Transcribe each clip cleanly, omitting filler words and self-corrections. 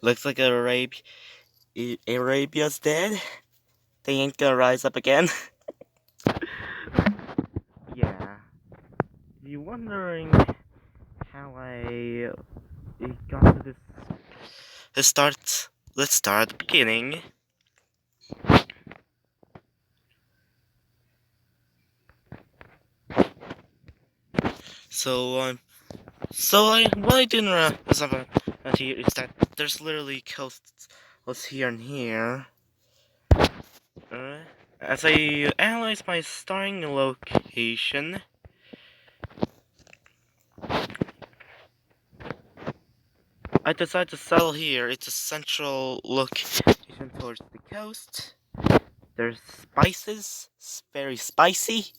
Looks like Arabia's dead. They ain't gonna rise up again. Yeah. If you're wondering how I got to this, let's start at the beginning. So, what I didn't realize about here is that there's literally coasts here and here. As I analyze my starting location, I decided to settle here. It's a central location towards the coast. There's spices, very spicy,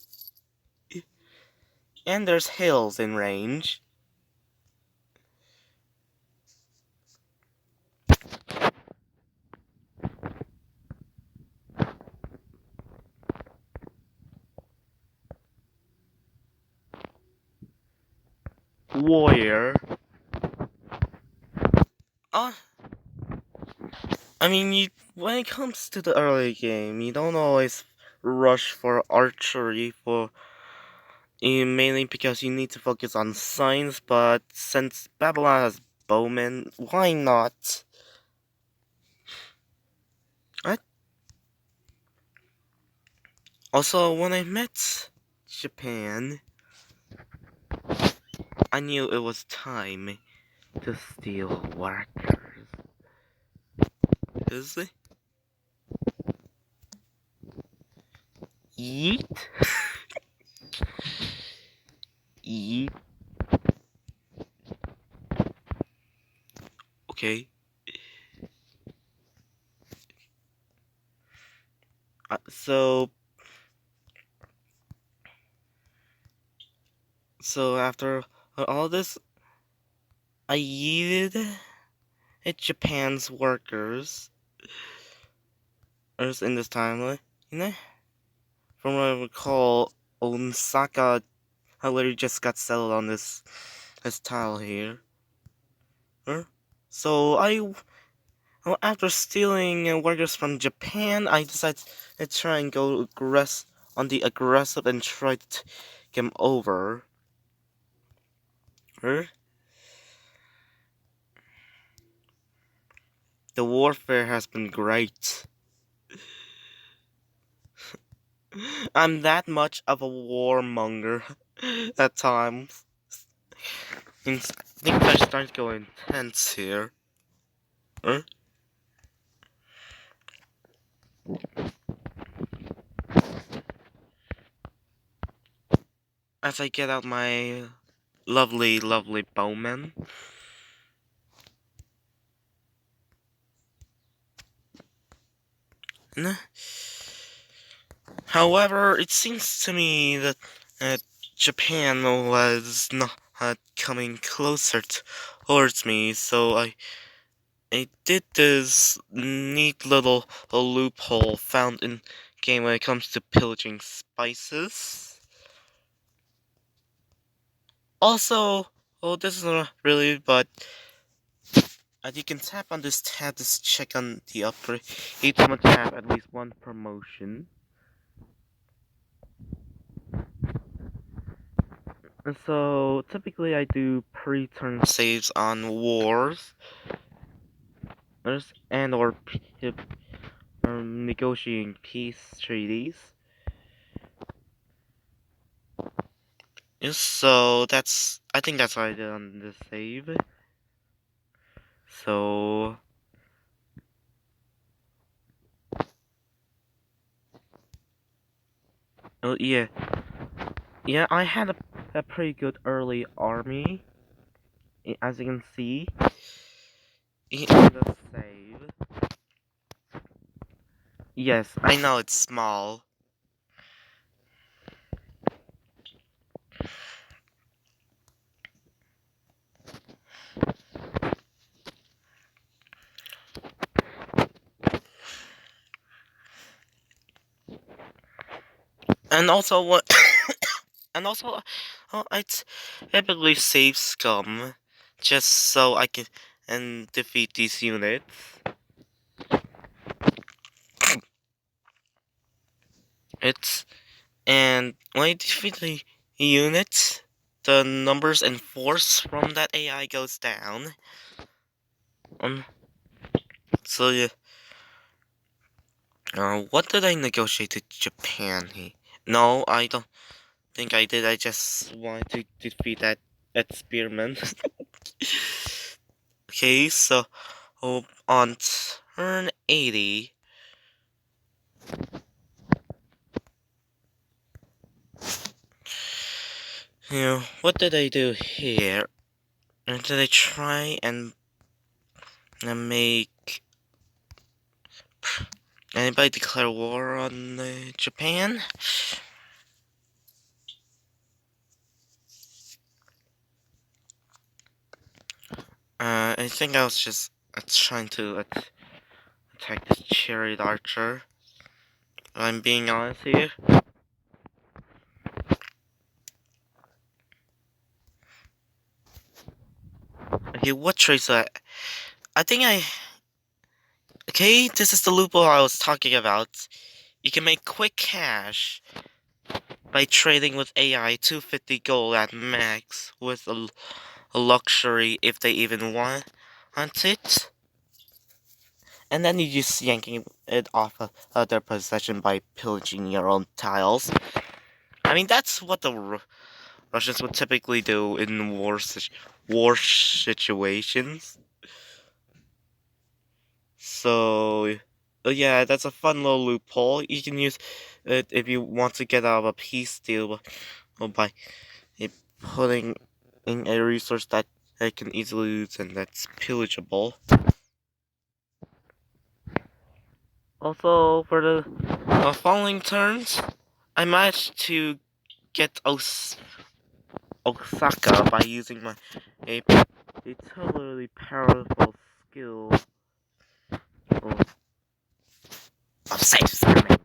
and there's hills in range. Warrior. Uh, I mean, when it comes to the early game, you don't always rush for archery mainly because you need to focus on science, but since Babylon has bowmen, why not? I, also, when I met Japan, I knew it was time to steal workers. Is it? Yeet? Yeet. Okay. So after all this, I yeeted at Japan's workers in this timeline. You know, from what I recall, Osaka, I literally just got settled on this tile here. So after stealing workers from Japan, I decided to try and go on the aggressive and try to take him over. The warfare has been great. I'm that much of a warmonger at times. Things are starting to go intense here. As I get out my lovely, lovely bowman. However, it seems to me that Japan was not coming closer towards me, so I did this neat little loophole found in game when it comes to pillaging spices. Also, this is not really, but as you can tap on this tab to check on the upgrade. Each must have at least one promotion. And so, typically I do pre-turn saves on wars. And or negotiating peace treaties. So, I think that's what I did on this save. So... Oh, yeah. Yeah, I had a pretty good early army, as you can see in the save. Yes, I know it's small. And also what and also I typically save scum just so I can and defeat these units. It's and when you defeat the unit, the numbers and force from that AI goes down. Um, so yeah, what did I negotiate with Japan? No, I don't think I did. I just wanted to defeat that spearman. Okay, so on turn 80, what did I do here? Did I try and make anybody declare war on Japan? I think I was just trying to attack this chariot archer. I'm being honest here. Okay, what traits I think I... Okay, this is the loophole I was talking about. You can make quick cash by trading with AI 250 gold at max with a luxury if they even want it. And then you just yanking it off of their possession by pillaging your own tiles. I mean, that's what the Russians would typically do in war situations. So, yeah, that's a fun little loophole. You can use it if you want to get out of a peace deal by putting in a resource that can easily use and that's pillageable. Also, for the following turns, I managed to get Osaka by using a, a totally powerful skill of safe scumming.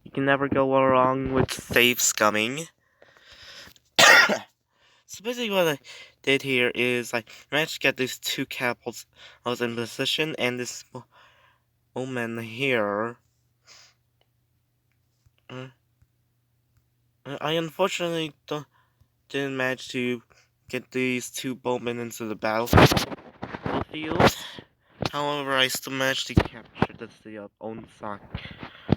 You can never go wrong with safe scumming. So basically what I did here is I managed to get these two capitals. I was in position and this woman here. I unfortunately didn't manage to get these two bowmen into the battlefield. However, I still managed to capture the city of Onsak,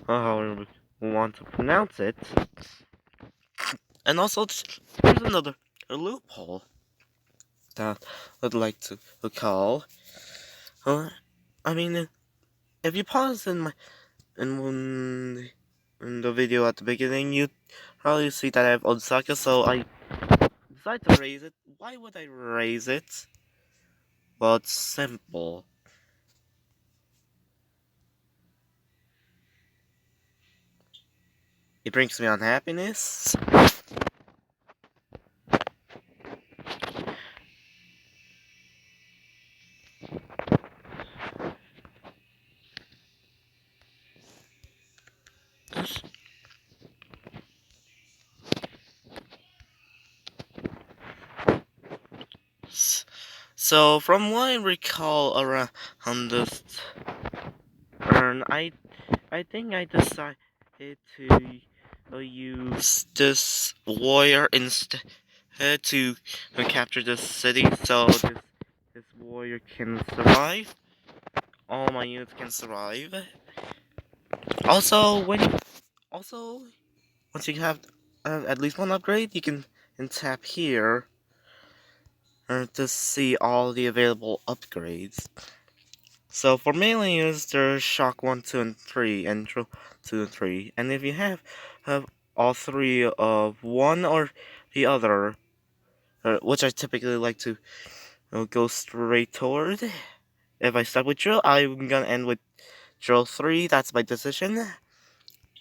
however we want to pronounce it. And also, there's another loophole that I'd like to call. I mean, if you pause in the video at the beginning, you probably see that I have Osaka, so I decided to raise it. Why would I raise it? Well, it's simple. It brings me unhappiness. So, from what I recall around this turn, I think I decided to use this warrior instead to capture this city, so this warrior can survive. All my units can survive. Also, once you have at least one upgrade, you can tap here to see all the available upgrades. So for melee units, there's shock 1, 2, and 3, and drill 2 and 3. And if you have all three of one or the other, which I typically like to go straight toward. If I start with drill, I'm gonna end with drill 3. That's my decision.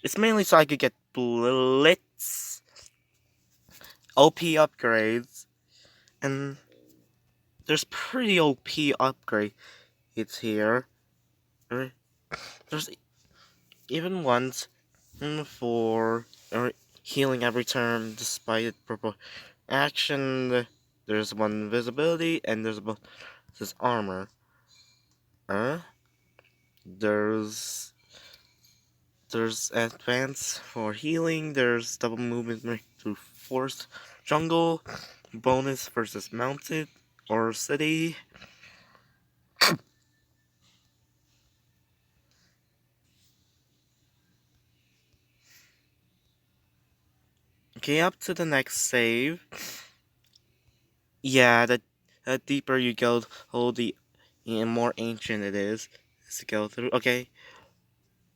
It's mainly so I could get blitz, OP upgrades, and there's pretty OP upgrades here. There's even ones for healing every turn despite purple action. There's one invisibility, and this armor. Uh, there's there's advance for healing. There's double movement through forest jungle. Bonus versus mounted or city. Okay, up to the next save. Yeah, the deeper you go, the more ancient it is to go through. Okay,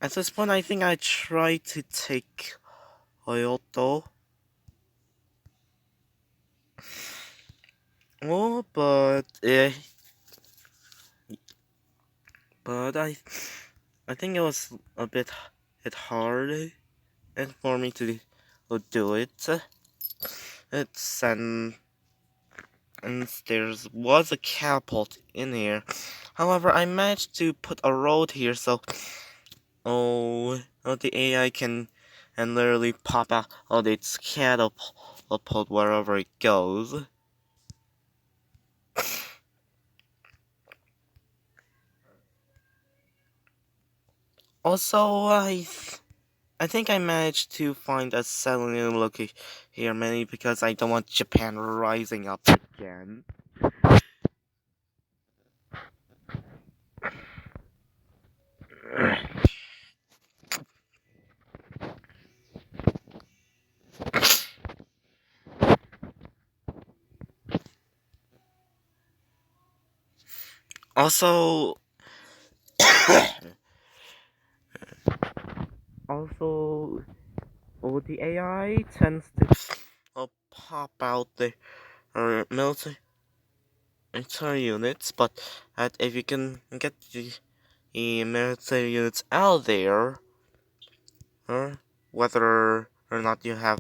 at this point, I think I try to take Kyoto. Oh, but I think it was a bit hard and for me to do it. It's and there was a catapult in here. However, I managed to put a road here, so the AI can and literally pop out its catapult wherever it goes. Also, I think I managed to find a selenium location here, mainly because I don't want Japan rising up again. Also, also, the AI tends to pop out the military units, but if you can get the military units out there, uh, whether or not you have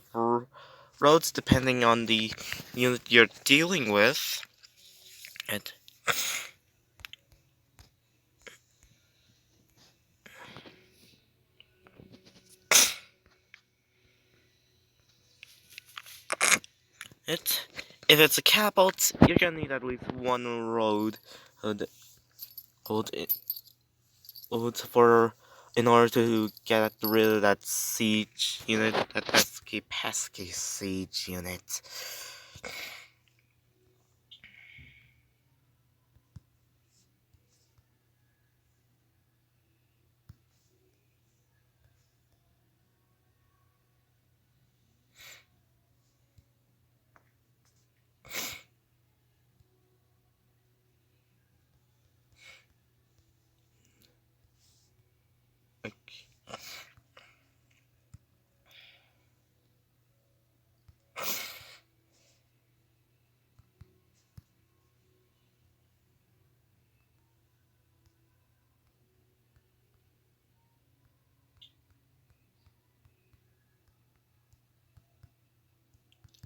roads, depending on the unit you're dealing with, and it if it's a catapult, you're gonna need at least one road, uh, the- road for in order to get rid of that siege unit, that pesky siege unit.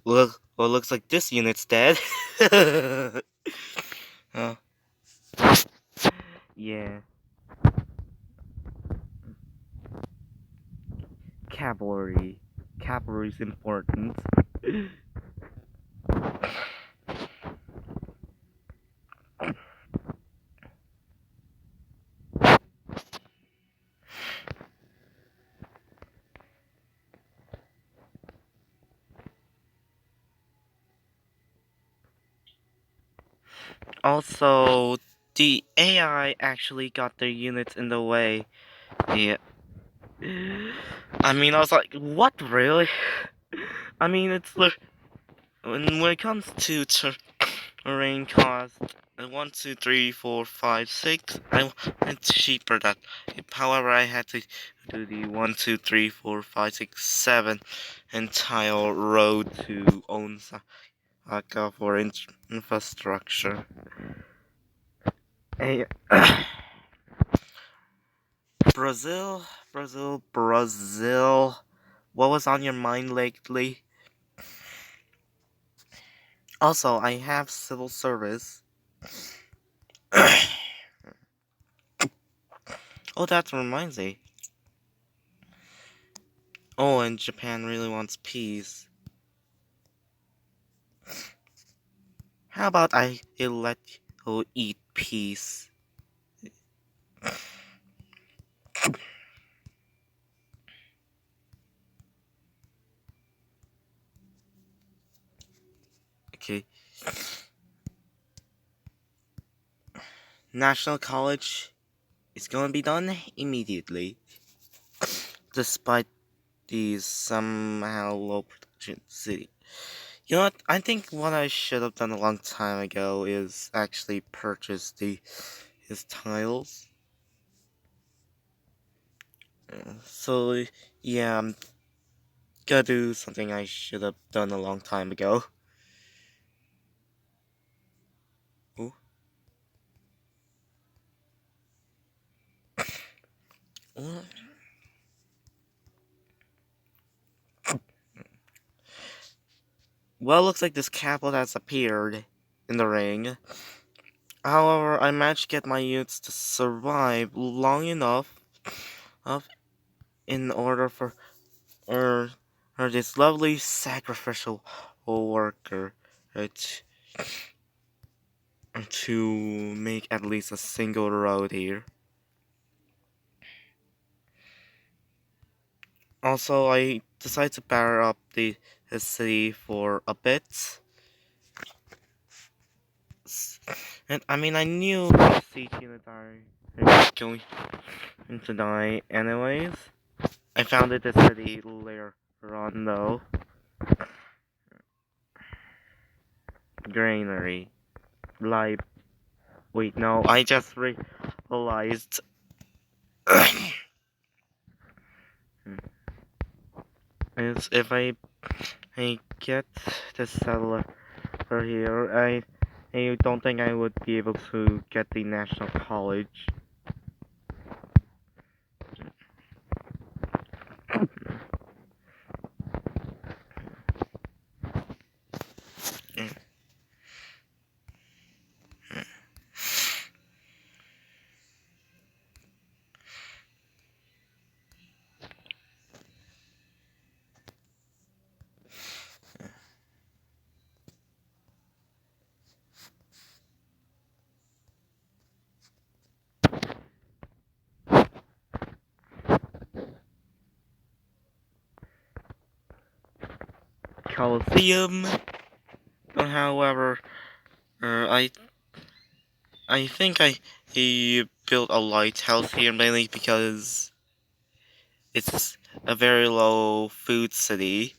Well, looks like this unit's dead. Oh, yeah, cavalry. Cavalry's important. Also, the AI actually got their units in the way. Yeah. I mean, I was like, what, really? I mean, when it comes to terrain cost, 1, 2, 3, 4, 5, 6, it's cheaper that. However, I had to do the 1, 2, 3, 4, 5, 6, 7 entire road to Osaka for infrastructure. Hey, Brazil, Brazil. What was on your mind lately? Also, I have civil service. Oh, that reminds me. Oh, and Japan really wants peace. How about I let you eat peace? Okay. National College is gonna be done immediately, despite the somehow low production city. You know what? I think what I should have done a long time ago is actually purchase the his tiles. So yeah, I'm gonna do something I should have done a long time ago. Ooh. What? Well, looks like this caplet has appeared in the ring. However, I managed to get my units to survive long enough of in order er, for this lovely sacrificial worker uh, t- to make at least a single road here. Also, I decided to power up the city for a bit. And I mean, I knew the siege units are going to die anyways. I founded the city later on though. Granary. Like, wait, no, I just realized. is if I get the settler here, I don't think I would be able to get the National College. Colosseum. However, I think I built a lighthouse here mainly because it's a very low food city.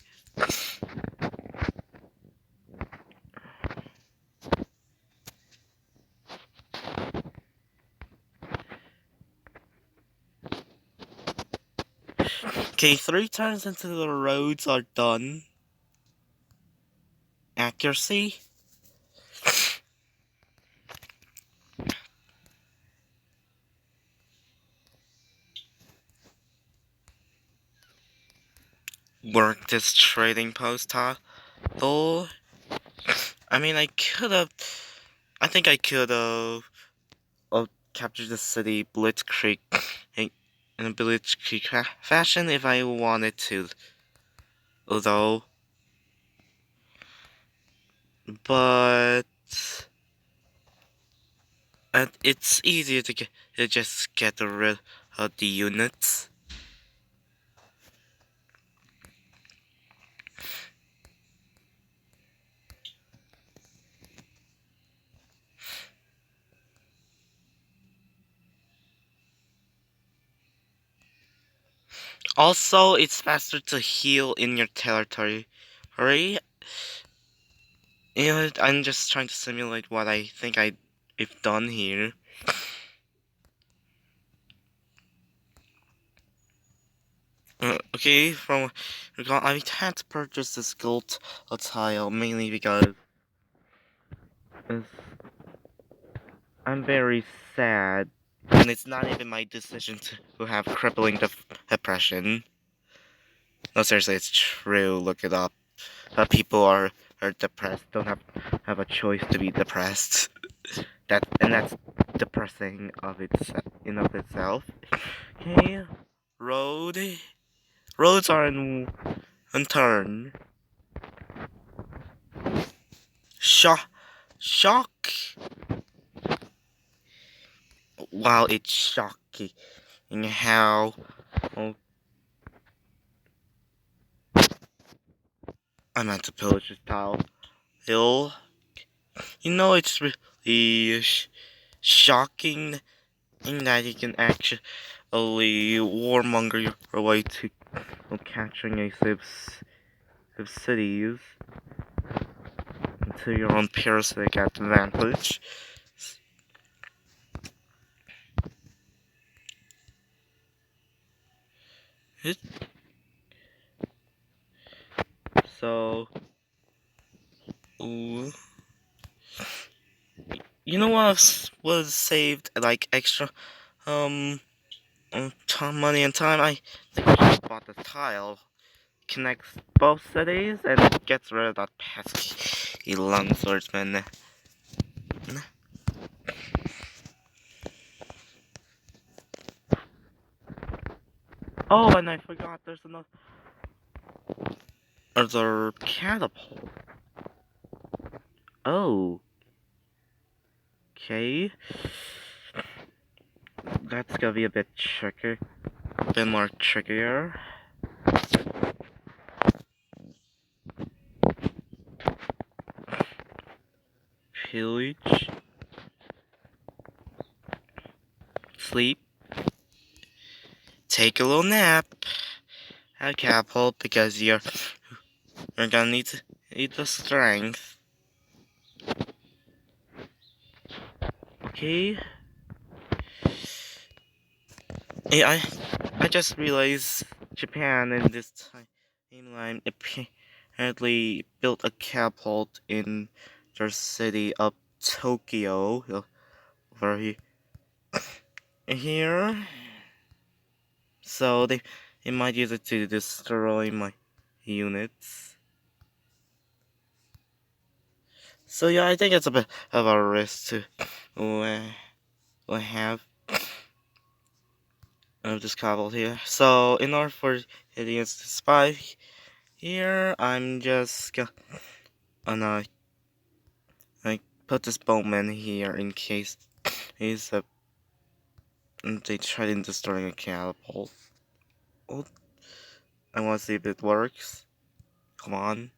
Okay, 3 turns into the roads are done. Accuracy. Work this trading post, huh? Though, I mean, I think I could have captured the city blitzkrieg in in a blitzkrieg fashion if I wanted to, although, but it's easier to just get rid of the units. Also, it's faster to heal in your territory. Right? You know, I'm just trying to simulate what I think I've done here. Okay, I had to purchase this gold tile mainly because it's, I'm very sad, and it's not even my decision to have crippling depression. No, seriously, it's true. Look it up. People are depressed. Don't have a choice to be depressed. That's depressing of its in of itself. Okay, road. Roads are in turn. Shah shock. Wow, it's shocking how oh, I meant to pillage this tile. Hill. It's really shocking in that you can actually warmonger your way to capturing a cities to your own parasitic advantage. It, so, ooh, what was saved like extra money and time? I think I just bought the tile. Connects both cities and gets rid of that pesky lung swordsman. Oh, and I forgot there's another catapult. Oh, okay. That's gonna be a bit tricky. A bit more trickier. Pillage. Sleep. Take a little nap. Have a catapult because you're gonna need the strength. Okay. Hey, I just realized Japan in this timeline apparently built a catapult in their city of Tokyo. Over here. So they might use it to destroy my units. So yeah, I think it's a bit of a risk to have this catapult here. So in order for idiots to spy here, I'm just gonna like put this bowman here in case they try to destroy a catapult. Oh, I want to see if it works. Come on.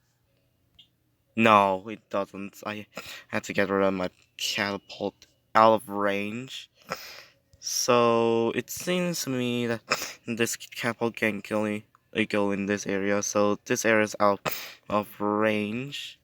No, it doesn't. I had to get rid of my catapult out of range. So it seems to me that this catapult can only go in this area. So this area is out of range.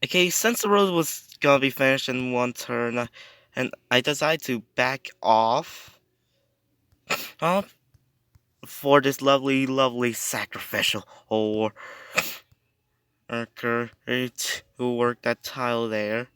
Okay, since the road was gonna be finished in one turn, and I decided to back off uh, for this lovely sacrificial or worker who worked that tile there.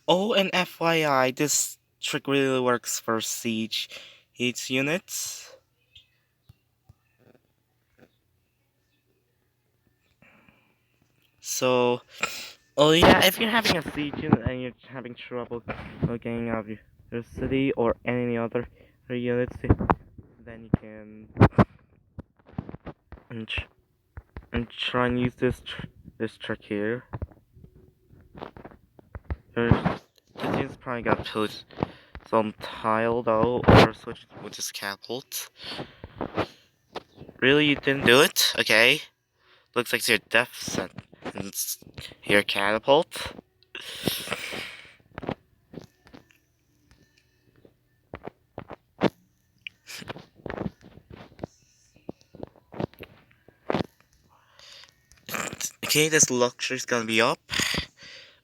Oh, and FYI, this trick really works for siege units. So, oh yeah, if you're having a siege unit and you're having trouble getting out of your city or any other units, then you can try and use this trick here. This is probably gotta put some tile though, or switch with this catapult. Really, you didn't do it? Okay. Looks like your death sentence. Your catapult. Okay, this luxury's gonna be up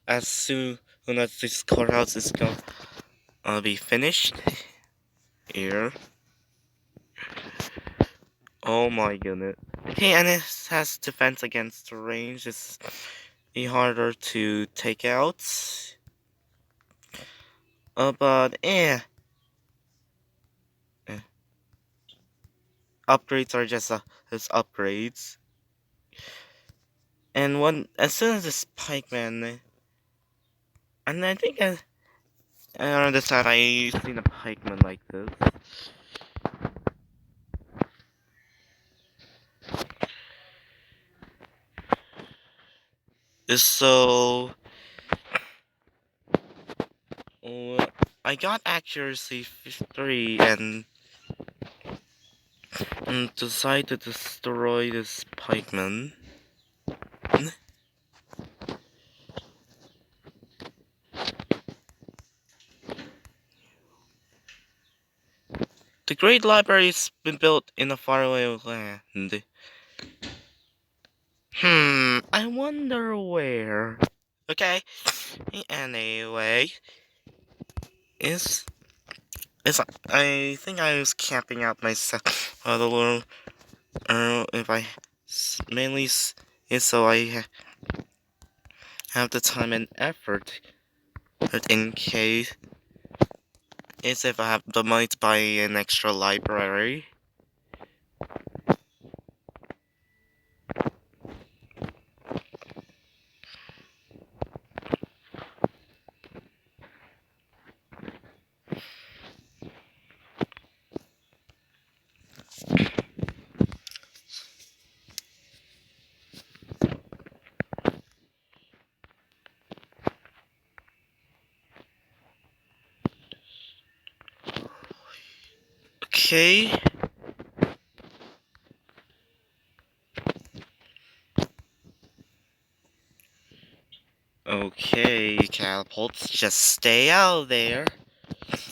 as soon as this courthouse is gonna be finished. Here. Oh my goodness. Okay, and it has defense against range. It's be harder to take out. But eh. Upgrades are just upgrades. And as soon as this pikeman, and I think on the side I seen a pikeman like this. So I got accuracy 3 and decided to destroy this pikeman. The Great Library's been built in a faraway land. I wonder where. Okay. Anyway, is I think I was camping out myself a little. If I mainly is so I have the time and effort, but in case is if I have the money to buy an extra library. Okay. Okay, catapults, just stay out there,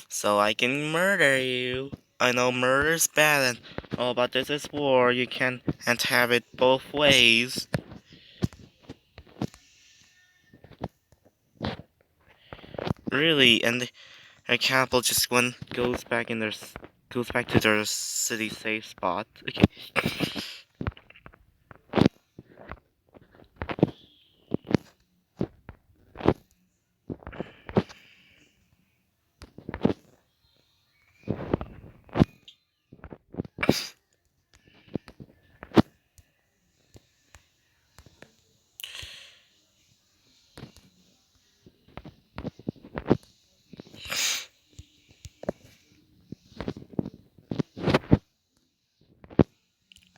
so I can murder you. I know murder's bad, but this is war. You can't have it both ways. Really, and the catapult just goes back to their city safe spot. Okay.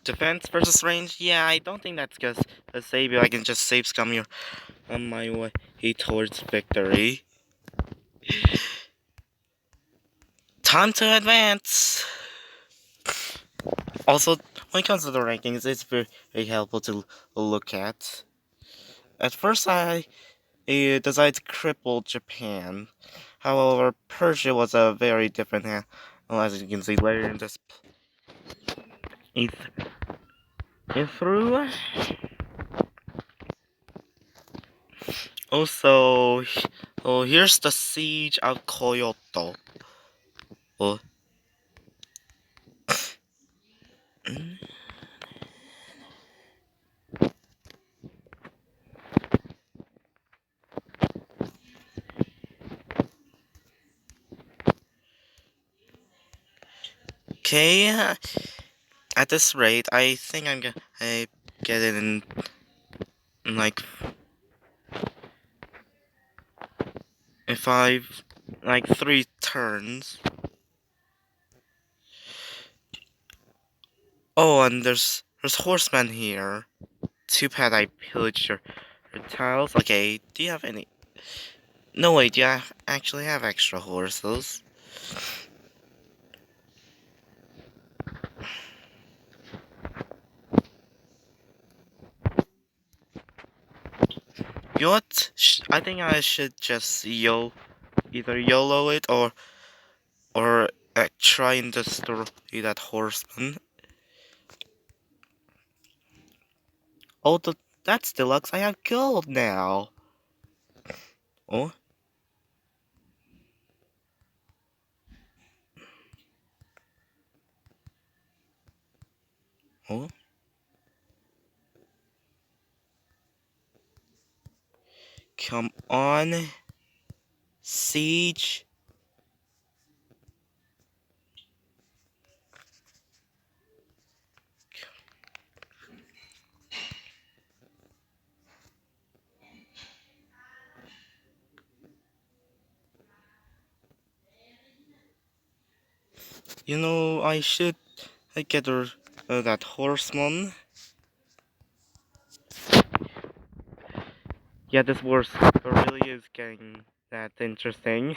Defense versus range? Yeah, I don't think that's gonna save you. I can just save scum you on my way towards victory. Time to advance! Also, when it comes to the rankings, it's very helpful to look at. At first, I decided to cripple Japan. However, Persia was a very different hand. Well, as you can see later in this through. Also, oh, here's the siege of Kyoto. Oh. Okay, at this rate, I think I'm gonna get it in like like 3 turns. Oh, and there's horsemen here. Too bad I pillaged your tiles. Okay, do you have any? No wait, yeah, I actually have extra horses. You know what? I think I should just either YOLO it or try and destroy that horseman. Oh, that's deluxe. I have gold now. Oh, oh, come on, siege. You know, I should get that horseman. Yeah, this war really is getting that interesting.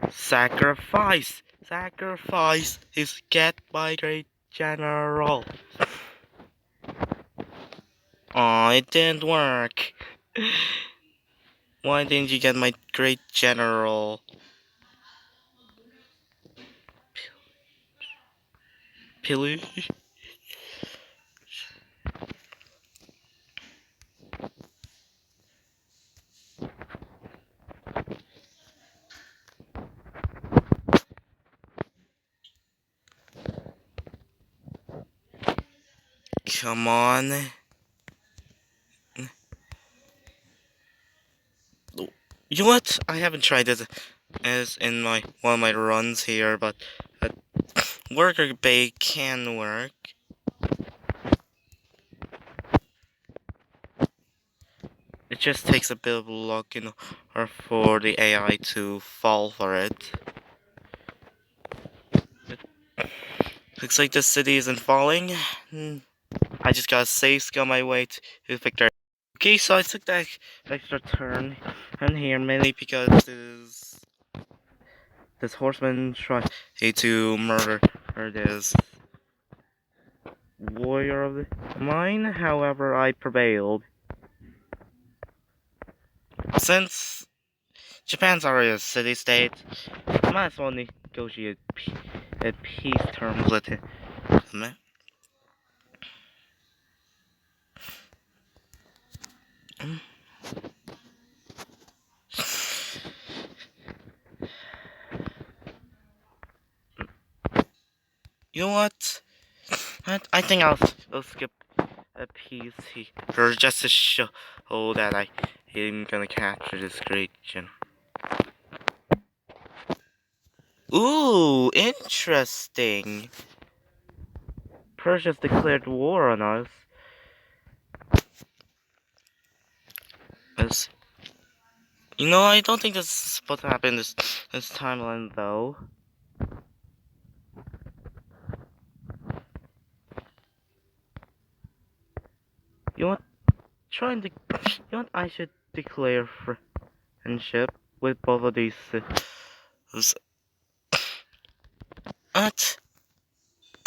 Sacrifice! Sacrifice is get my great general. Aw, it didn't work. Why didn't you get my great general? Pillage? Come on. You know what? I haven't tried this as in my one of my runs here, but uh, worker bay can work. It just takes a bit of luck in order for the AI to fall for it. Looks like the city isn't falling. I just gotta save scum my way to victory. Okay, so I took that extra turn and here mainly because this horseman tried to murder this warrior of mine. However, I prevailed. Since Japan's already a city-state, I might as well negotiate peace terms with him. You know what? I think I'll skip a piece here just to show that I am gonna capture this great gen. Ooh, interesting. Persia's declared war on us. As, you know, I don't think this is supposed to happen this timeline though. You know what? You know what? I should declare friendship with both of these. But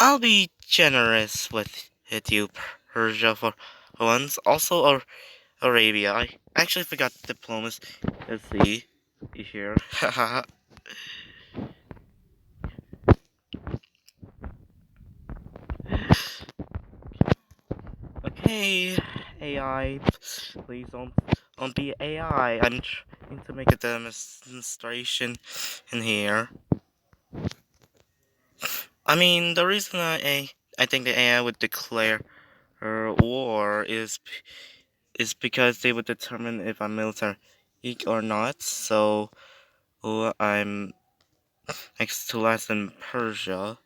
I'll be generous with you, Persia, for once. Also, Arabia. I actually forgot diplomacy. Let's see here. Okay, AI, please don't be AI. I'm trying to make a demonstration in here. I mean, the reason I think the AI would declare war is because they would determine if I'm military or not. So I'm next to less than Persia.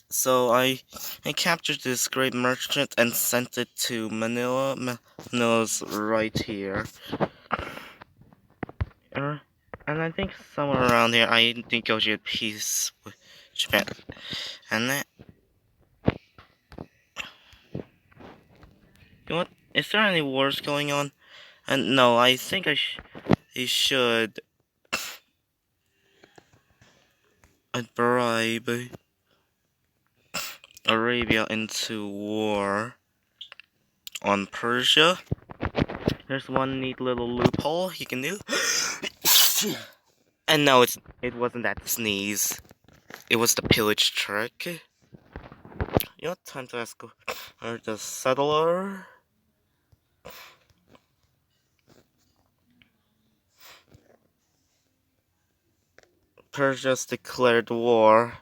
So I captured this great merchant and sent it to Manila. Manila's right here. Er, And I think somewhere around here I negotiated peace with Japan. And that, you know what? Is there any wars going on? And no, I think I should bribe Arabia into war on Persia. There's one neat little loophole you can do. And no, it wasn't that sneeze. It was the pillage trick. You know what? Time to ask the settler. Persia's declared war.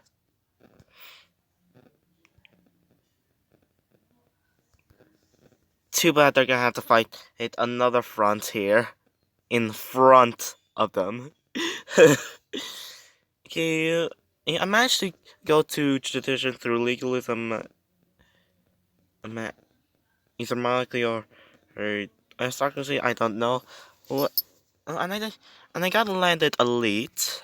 Too bad they're gonna have to fight at another frontier in front of them. Okay, yeah, I managed to go to tradition through legalism, either monarchy or aristocracy. I don't know. What? And I got landed elite.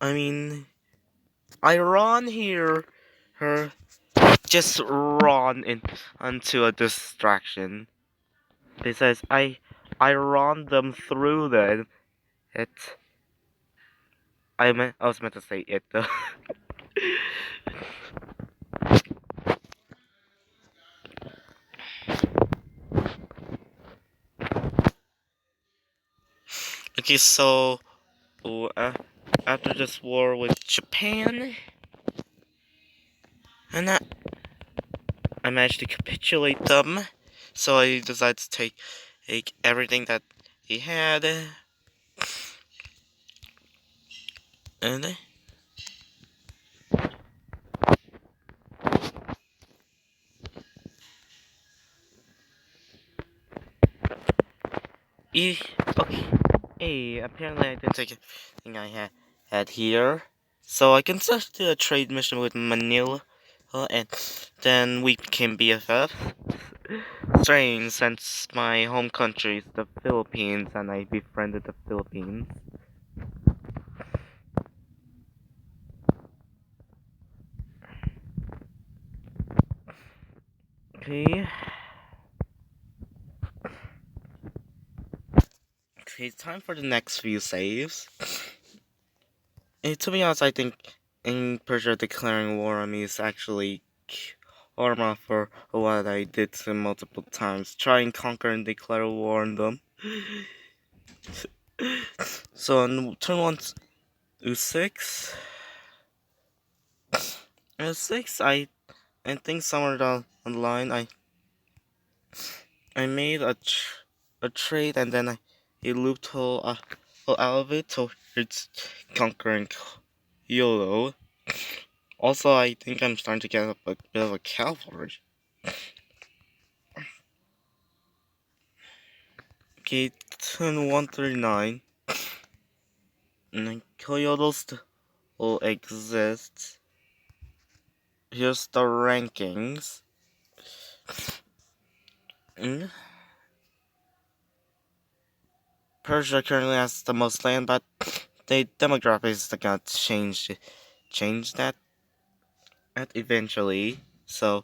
I mean, I run here, her just run into a distraction. It says I run them through then. It I was meant to say it though. Okay, so uh, after this war with Japan, and I managed to capitulate them, so I decided to take everything that he had, and he, okay, hey, apparently I didn't take everything I had here, so I conducted a trade mission with Manila, and then we became BFF. Strange, since my home country is the Philippines, and I befriended the Philippines. Okay. Okay, time for the next few saves. To be honest, I think in Persia declaring war on me is actually karma for what I did to them multiple times. Try and conquer and declare war on them. So on turn 1 U6. 6, I think somewhere down the line I made a trade and then I looped whole out of it, so it's conquering YOLO. Also, I think I'm starting to get up a bit of a cavalry. Okay, turn 139. And Kyoto still exists. Here's the rankings. Mm. Persia currently has the most land, but the demographics are gonna change that eventually. So,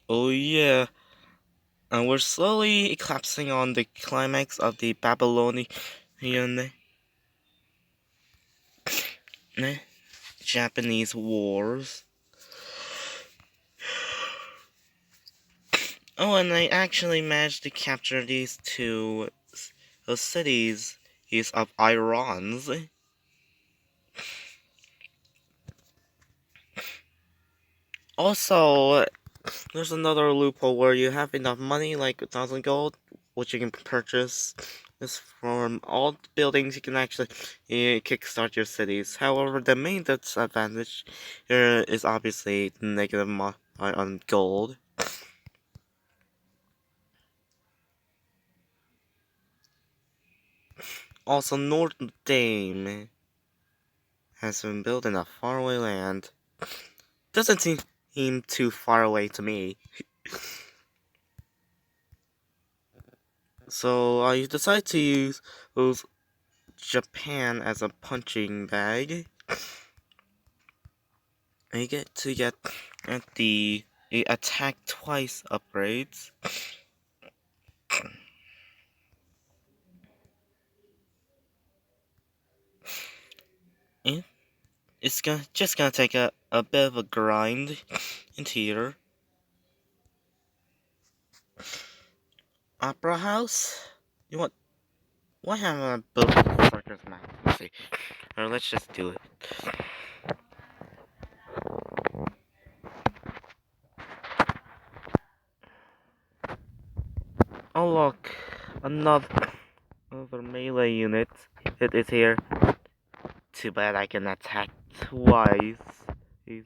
oh yeah. And we're slowly collapsing on the climax of the Babylonian Japanese wars. Oh, and I actually managed to capture these two cities of Iran's. Also, there's another loophole where you have enough money, like 1,000 gold, which you can purchase. This from all the buildings, you can actually kickstart your cities. However, the main disadvantage here is obviously the negative on gold. Also, Notre Dame has been built in a faraway land. Doesn't seem too far away to me. So I decided to use Japan as a punching bag. I get to get at the attack twice upgrades. And it's just gonna take a bit of a grind into here. Opera House? You want? Why haven't I built a circus map? Let's see. Or let's just do it. Oh look, another melee unit. It is here. Too bad I can attack twice. Is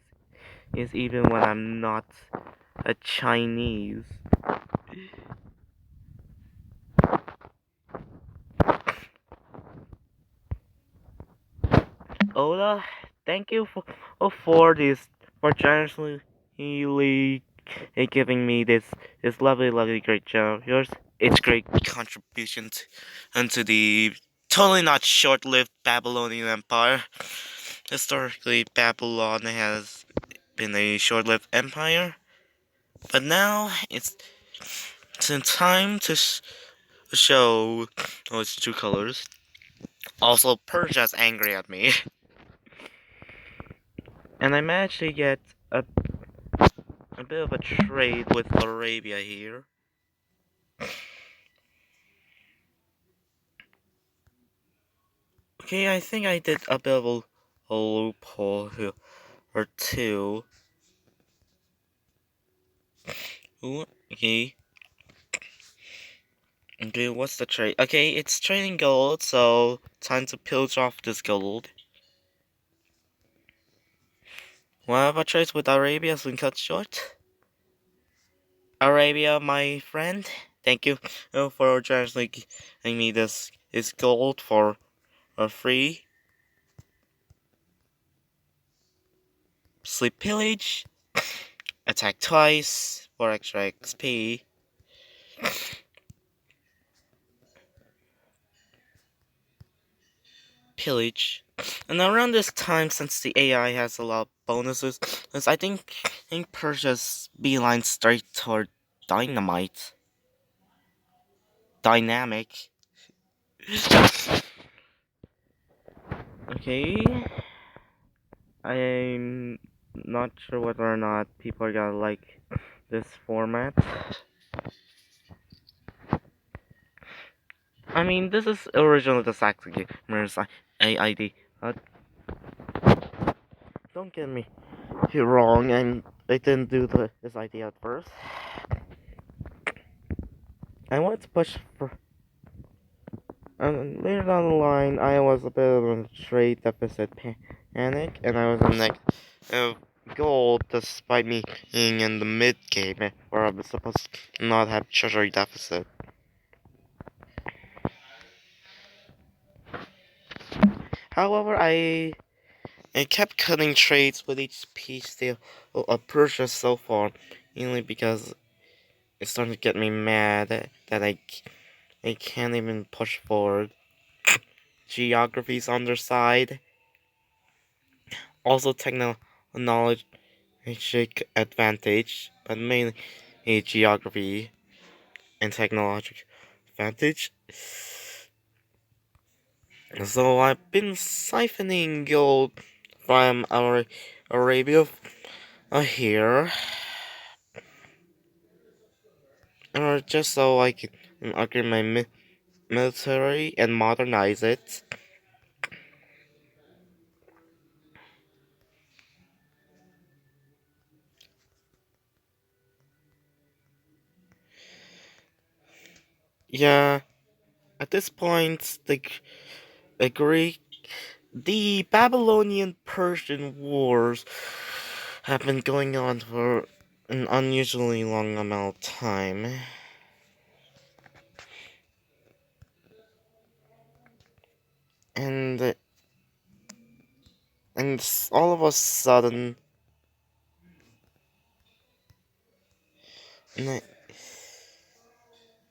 is even when I'm not a Chinese. Oda, thank you for this for generously giving me this lovely great job. Yours, it's great contribution into the totally not short-lived Babylonian Empire. Historically, Babylon has been a short-lived empire, but now it's in time to show its true colors. Also, Persia's angry at me, and I managed to get a bit of a trade with Arabia here. Okay, I think I did a bit of a loophole here, or two. Ooh, okay. Okay, what's the trade? Okay, it's trading gold, so time to pillage off this gold. What have a trade with Arabia has been cut short? Arabia, my friend, thank you for generously giving me this gold for free. Sleep pillage, attack twice for extra XP. Pillage. And around this time, since the AI has a lot of bonuses, I think Persia's beeline straight toward dynamite. Dynamic. Okay. I'm not sure whether or not people are gonna like this format. I mean, this is originally the Saxon Gamers AID. Don't get me wrong, I didn't do this idea at first. I wanted to push for. Later down the line, I was a bit of a trade deficit panic, and I was in gold despite me being in the mid game, where I was supposed to not have treasury deficit. However, I kept cutting trades with each piece they purchased so far, mainly because it's starting to get me mad that I can't even push forward. Geography's on their side. Also, technology advantage, but mainly a geography and technological advantage. So I've been siphoning gold from our Arabia here, just so I can upgrade my military and modernize it. Yeah, at this point, the Greek, the Babylonian Persian wars have been going on for an unusually long amount of time. and all of a sudden, n-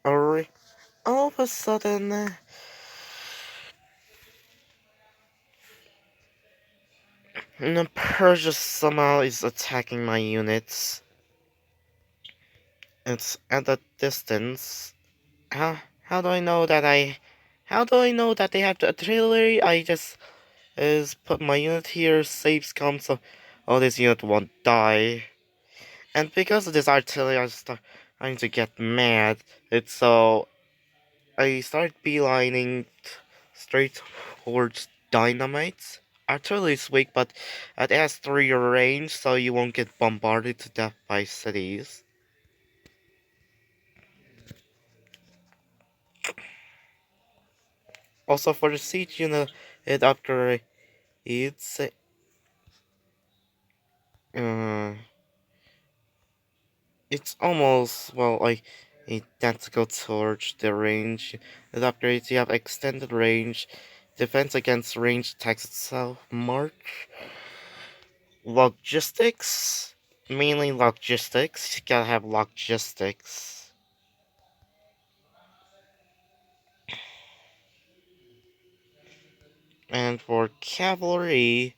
or all of a sudden, Persia somehow is attacking my units. It's at a distance. How do I know that How do I know that they have the artillery? I just put my unit here, save scum, so this unit won't die. And because of this artillery, I'm starting to get mad. It's so I start beelining straight towards dynamite. Artillery is weak, but it has 3 range, so you won't get bombarded to death by cities. Also, for the siege unit, it upgrades. Uh, it's almost like identical towards the range. It upgrades. You have extended range, defense against range attacks itself, march, logistics, mainly logistics. You gotta have logistics. And for cavalry,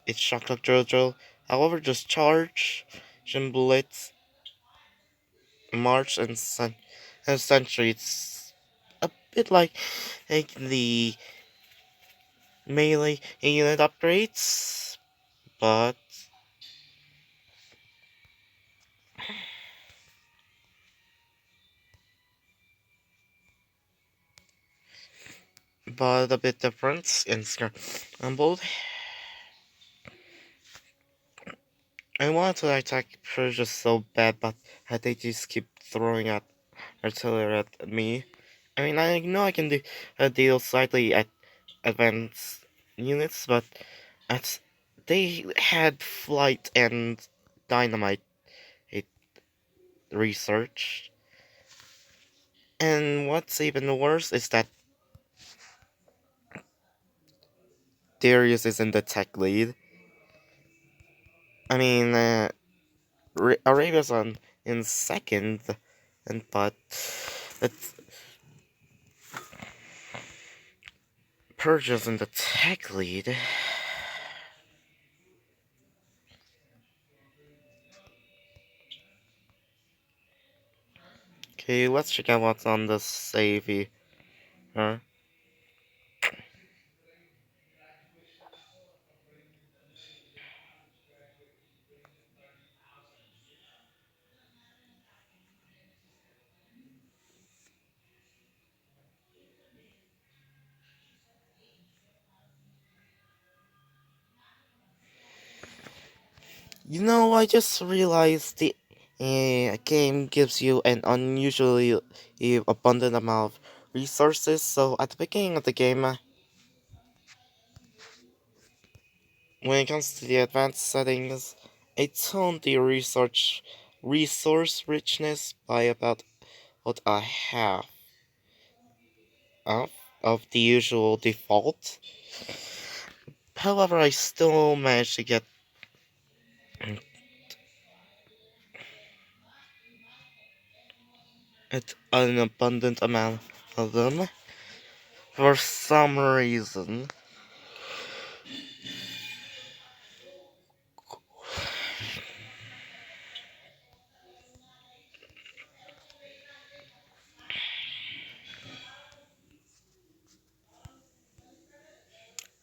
it's shock drill. However, just charge, blitz, march, and sentry. It's a bit like the melee unit upgrades, but a bit different in scrambled. I wanted to attack Persia so bad, but they just keep throwing at artillery at me. I mean, I know I can deal slightly at advanced units, but at they had flight and dynamite it research. And what's even worse is that Darius is in the tech lead. I mean, Arabia's in second, but it's Persia's in the tech lead. Okay, let's check out what's on the save here. I just realized the game gives you an unusually abundant amount of resources. So at the beginning of the game, when it comes to the advanced settings, I toned the resource richness by about a half of, the usual default. However, I still managed to get an abundant amount of them for some reason.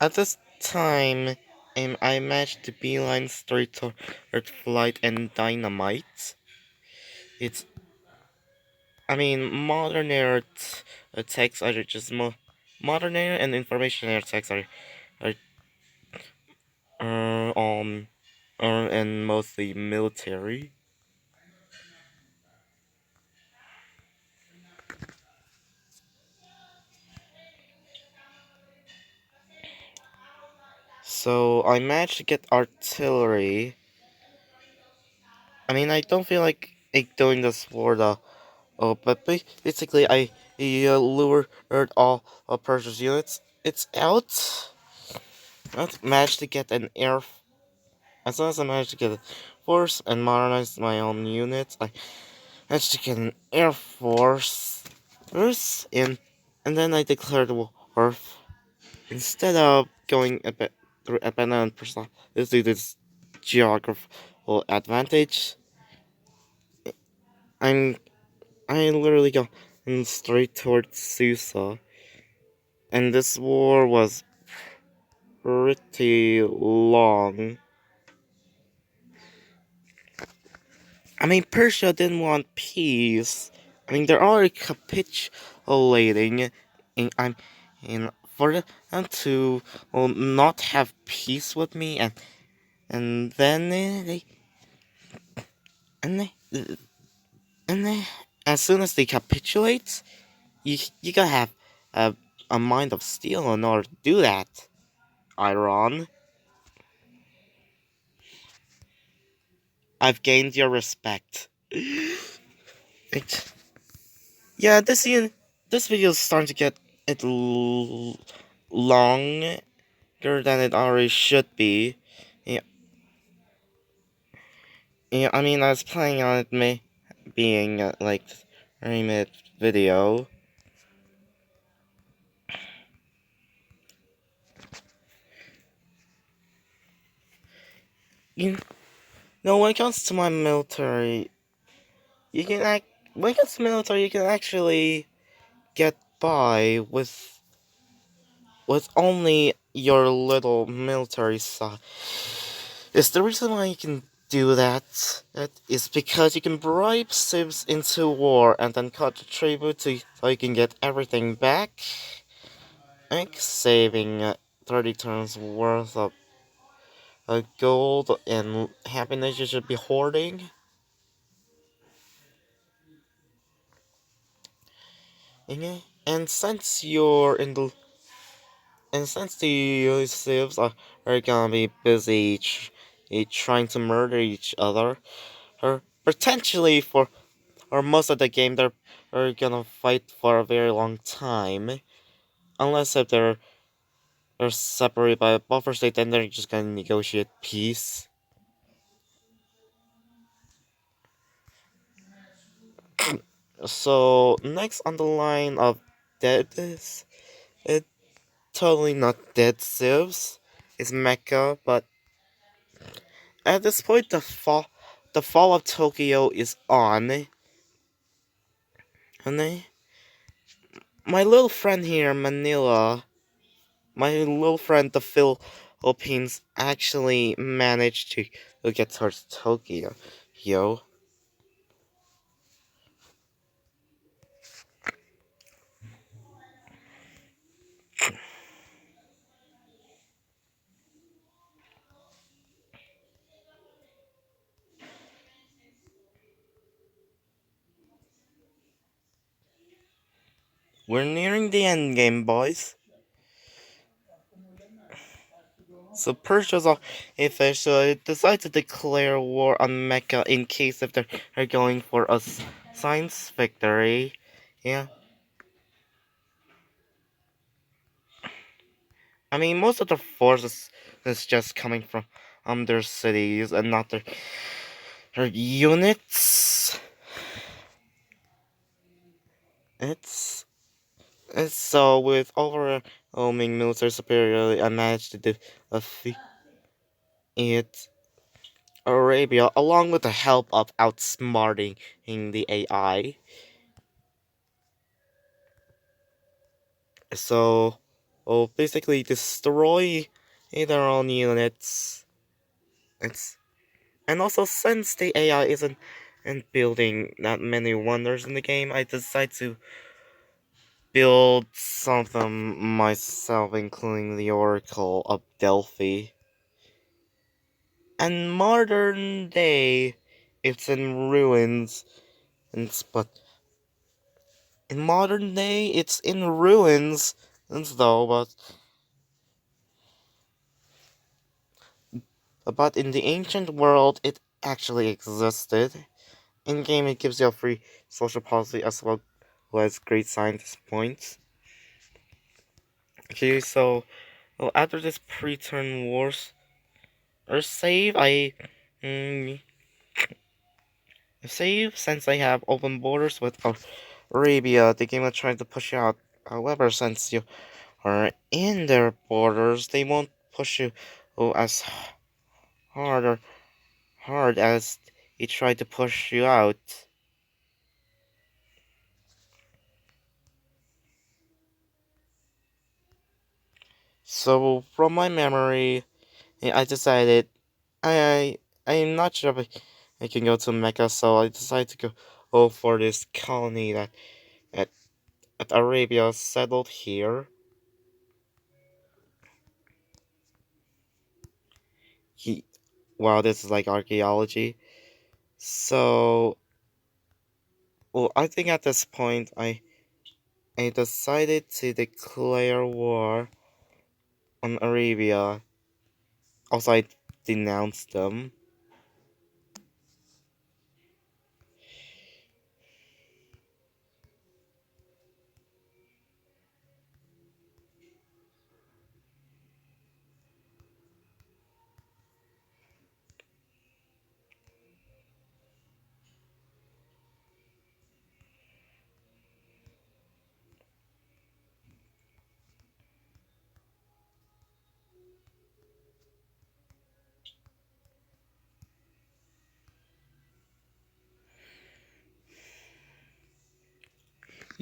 At this time, I managed to beeline straight toward flight and dynamite. It's, I mean, modern era attacks are just modern era and information era attacks are uh, um and mostly military. So I managed to get artillery. I mean, I don't feel like doing this for the but basically I lured all of Persia's units. it's out. I managed to get an air. As soon as I managed to get a force and modernize my own units, I managed to get an air force first in, and then I declared war. Instead of going a bit through abandoned person, due to this geographical advantage, I'm I literally go straight towards Susa, and this war was pretty long. I mean, Persia didn't want peace. I mean, they're already capitulating, and and for them to not have peace with me, and then and they, and they, as soon as they capitulate, you gotta have a mind of steel in order to do that. Iron, I've gained your respect. It, yeah, this video is starting to get it longer than it already should be. Yeah, yeah. I mean, I was planning on it being like 3-minute video. You know, when it comes to my military, you can act. When it comes to military, you can actually get by with only your little military side. It's the reason why you can do that. That is because you can bribe civs into war and then cut the tribute so you can get everything back, like saving 30 turns worth of gold and happiness you should be hoarding. And since you're in the and since the civs are gonna be busy trying to murder each other, or potentially for or most of the game they're gonna fight for a very long time. Unless if they're separated by a buffer state, then they're just gonna negotiate peace. So next on the line of dead is it totally not dead civs. It's Mecca, but at this point the fall of Tokyo is on. And my little friend here, Manila, my little friend, the Philippines, actually managed to get towards Tokyo. Yo. We're nearing the end game, boys. So Persia's officially decide to declare war on Mecca in case if they're going for a science victory. Yeah. I mean, most of the forces is just coming from their cities and not their units. It's it's so with overwhelming military superiority, I managed to defeat it Arabia along with the help of outsmarting the AI. So, basically destroy their own units. It's and also since the AI isn't building that many wonders in the game, I decided to build some of them myself, including the Oracle of Delphi. And modern day, it's in ruins. But in modern day, it's in ruins. And though, but in the ancient world, it actually existed. In game, it gives you a free social policy as well as great scientist points. Okay, so well, after this pre-turn wars or save, mm, save since I have open borders with Arabia. The game will try to push you out. However, since you are in their borders, they won't push you as hard or hard as he tried to push you out. So from my memory, I decided I'm not sure if I can go to Mecca, so I decided to go for this colony that at, at Arabia settled here. He, wow, this is like archaeology. So, well, I think at this point I decided to declare war on Arabia. Also, I denounced them.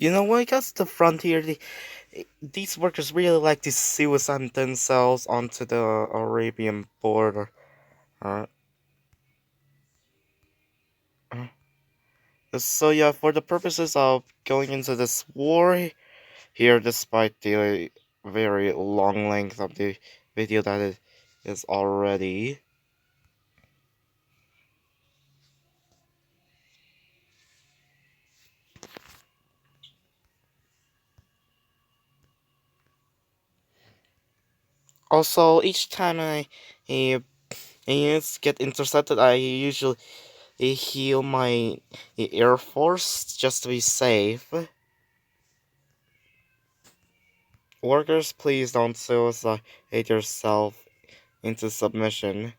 You know what? Because the frontier, these workers really like to suicide themselves onto the Arabian border. Uh, uh, so yeah, for the purposes of going into this war here, despite the very long length of the video that it is already. Also, each time I get intercepted, I usually heal my Air Force just to be safe. Workers, please don't suicide yourself into submission.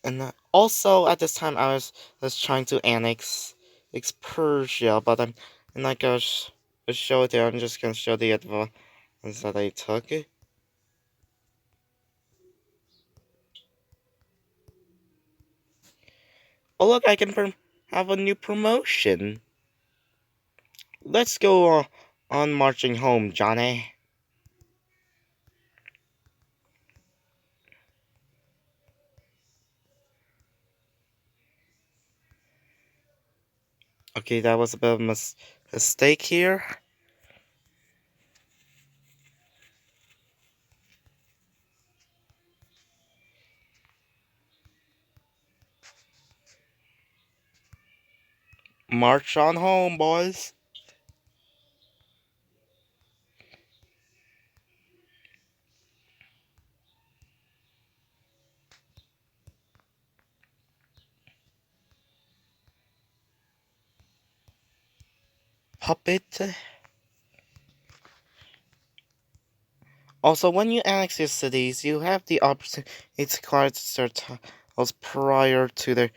And also, at this time, I was trying to annex Persia, but I'm not gonna show it there. I'm just gonna show the advance that I took. Oh look, I can have a new promotion. Let's go on marching home, Johnny. Okay, that was a bit of a mistake here. March on home, boys. Puppet. Also, when you annex your cities, you have the opportunity to acquire their tiles prior to their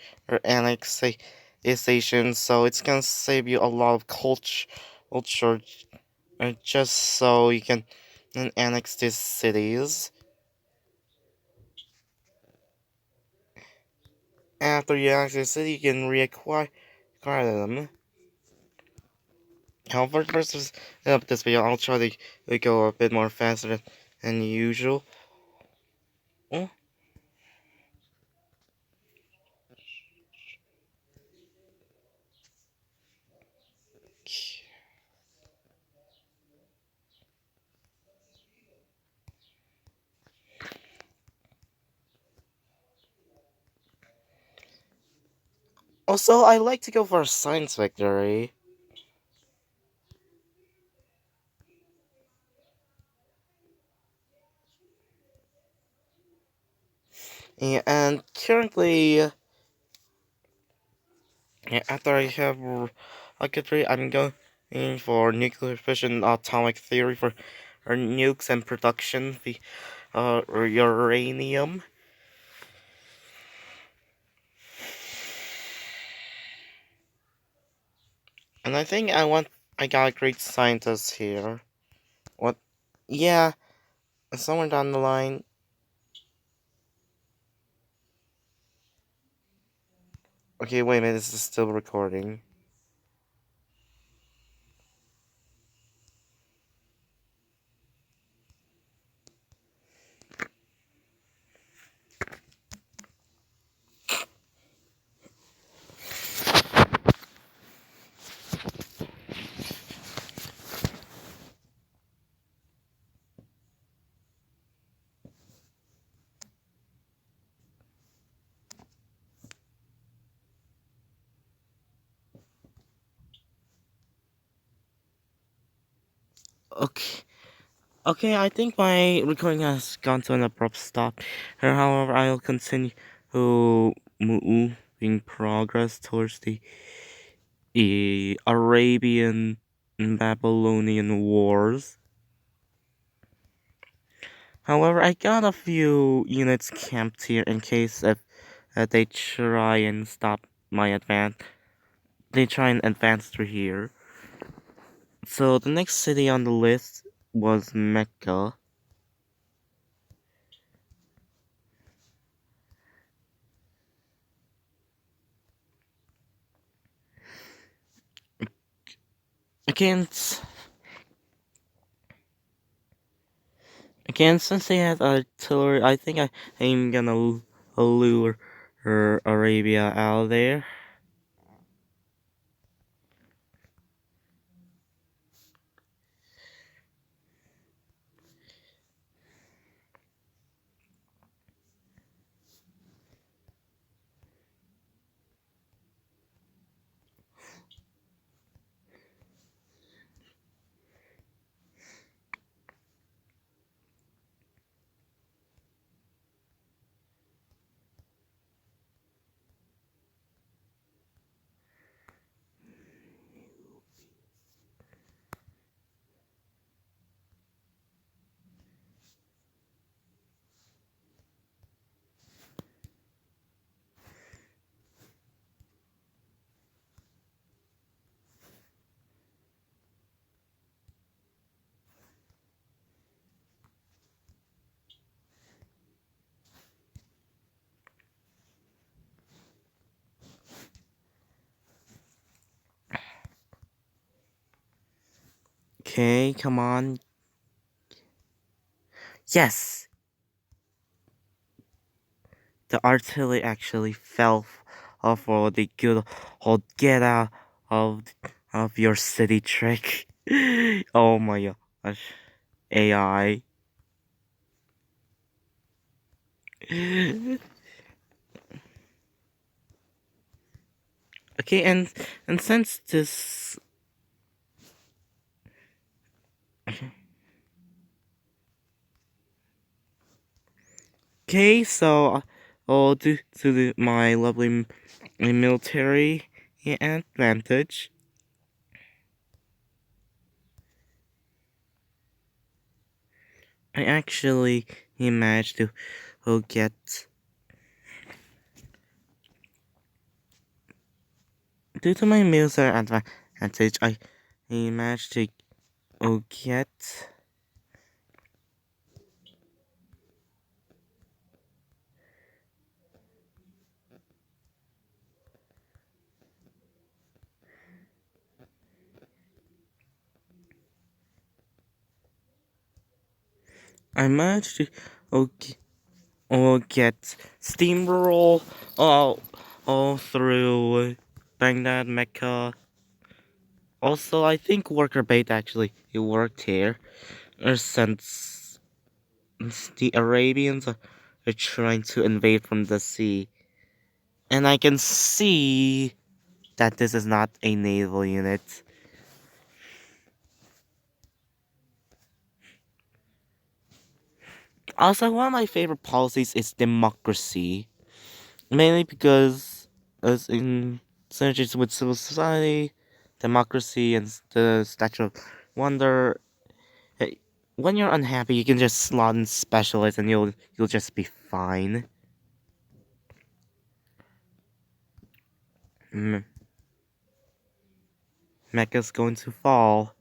annexation, so it's gonna save you a lot of culture just so you can annex these cities. After you annex your city, you can acquire them. However, versus this video, I'll try to go a bit more faster than usual. Oh. Also, I like to go for a science victory. And currently, after I have rocketry, I'm going for nuclear fission atomic theory for or nukes and production or uranium. And I got a great scientist here. What? Yeah, somewhere down the line. Okay, wait a minute, this is still recording. Okay. Okay, I think my recording has gone to an abrupt stop. However, I'll continue moving progress towards the Arabian and Babylonian wars. However, I got a few units camped here in case if they try and stop my advance. They try and advance through here. So the next city on the list was Mecca. Against Again, since they have artillery, I think I'm gonna lure Arabia out of there. Okay, come on. Yes, the artillery actually fell for the good old get out of of your city trick. Oh my gosh, AI. Okay, and since this. Okay, so due to my lovely military advantage, I actually managed to get. Due to my military advantage, I managed to get. I managed to get, get steamroll all through Baghdad, Mecca. Also, I think worker bait actually it worked here, since the Arabians are trying to invade from the sea. And I can see that this is not a naval unit. Also, one of my favorite policies is democracy. Mainly because as in synergies with civil society, democracy, and the Statue of Wonder, When you're unhappy, you can just slot in specialist and you'll just be fine. Mm, Mecha's going to fall.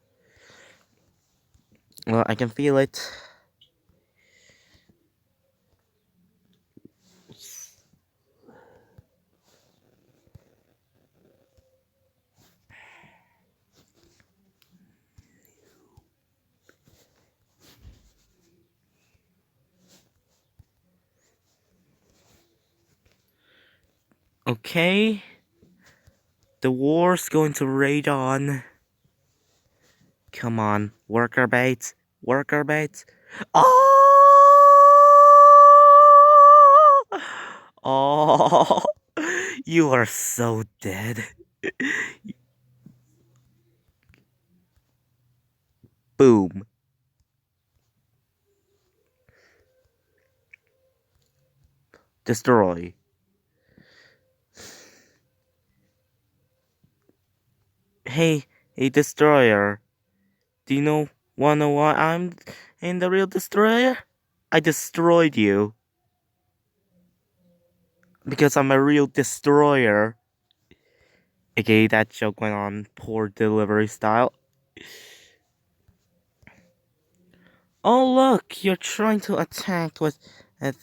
Well, I can feel it. Okay. The war's going to rage on. Come on, worker bait. Worker bait. Oh! Oh! You are so dead. Boom. Destroy. Hey, hey, destroyer. Do you wanna know why I'm in the real destroyer? I destroyed you because I'm a real destroyer. Okay, that joke went on poor delivery style. Oh look, you're trying to attack with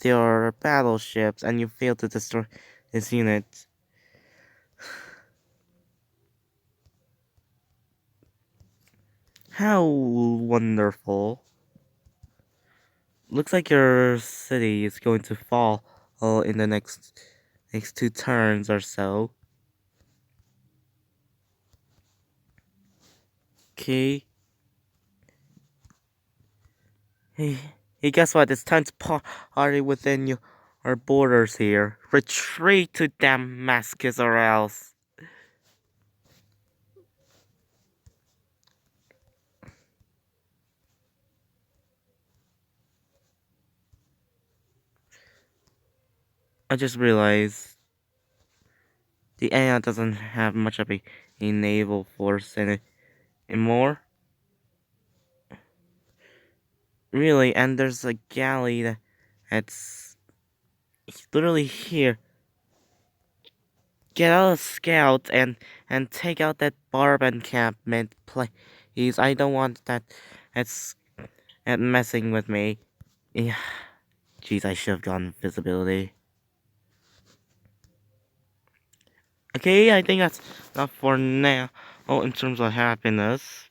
your battleships and you failed to destroy this unit. How wonderful. Looks like your city is going to fall in the next 2 turns or so. Okay. Hey, hey, guess what? It's time to party within our borders here. Retreat to Damascus or else. I just realized the AI doesn't have much of a naval force in it anymore. Really, and there's a galley that's literally here. Get out of scout and take out that barb encampment, please. I don't want that's messing with me. Yeah, jeez, I should have gone visibility. Okay, I think that's enough for now. Oh, in terms of happiness.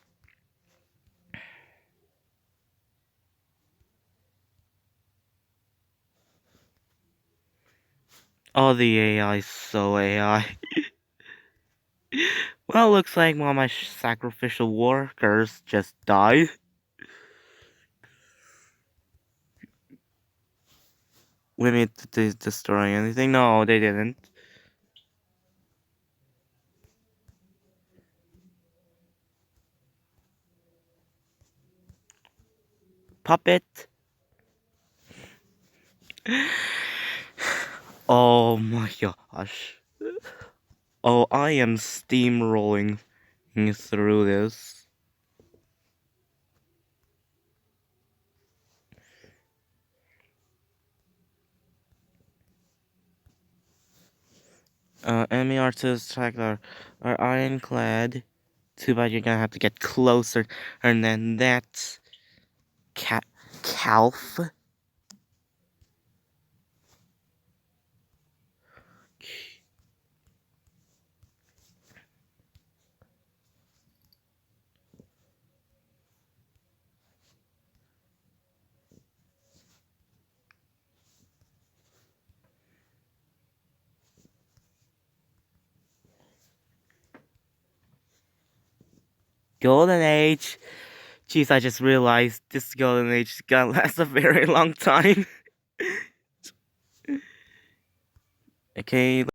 Oh, the AI is so AI. Well, looks like one of my sacrificial workers just died. We need to destroy anything? No, they didn't. Puppet. Oh my gosh. Oh, I am steamrolling through this. Enemy artists attack are ironclad. Too bad you're gonna have to get closer. And then that calf. Golden Age. Jeez, I just realized this Golden Age is gonna last a very long time. Okay.